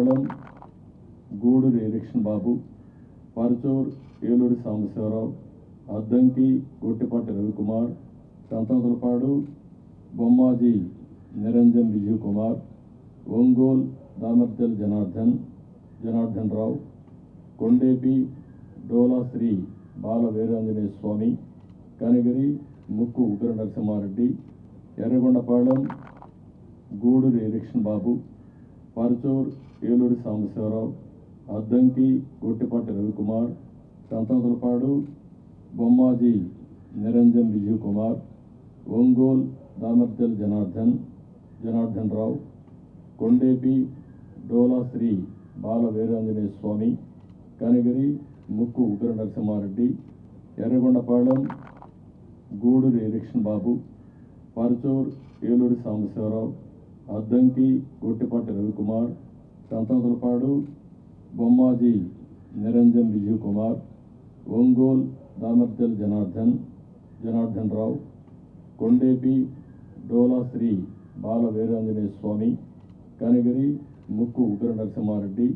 Yerragondapalem Gudur election బాబు, పరచూర్ ఏలూరి సాంబశివరావు, అద్దంకి గొట్టిపాటి రవికుమార్, కంతమతులపాడు బొమ్మాజీ నిరంజన్ విజయ్ కుమార్, ఒంగోల్ దామర్జల్ జనార్దన్ రావు, కొండేపి డోలా శ్రీ బాల వీరాంజనేయ స్వామి, కనిగిరి ముక్కు ఉగ్ర Narasimha Reddy, Yerragondapalem Gudur election బాబు, పరచూర్ ఏలూరి సాంబశివరావు, అద్దంకి గొట్టిపాటి రవికుమార్, కంతమతులపాడు బొమ్మాజీ నిరంజన్ విజయ్ కుమార్, ఒంగోల్ దామర్జల్ జనార్దన్ రావు, కొండేపి డోలా శ్రీ బాల వీరాంజనేయ స్వామి, కనిగిరి ముక్కు ఉగ్ర నరసింహారెడ్డి, ఎర్రగొండపాళెం గూడూరు ఎలక్షన్ బాబు, పరచూర్ ఏలూరి సాంబశివరావు, అద్దంకి గొట్టిపాటి రవికుమార్, కంతమతులపాడు బొమ్మాజీ నిరంజన్ విజయ్ కుమార్, ఒంగోల్ దామర్జల్ జనార్దన్ రావు, కొండేపి డోలా శ్రీ బాల వీరాంజనేయ స్వామి, కనిగిరి ముక్కు ఉగ్ర నరసింహారెడ్డి,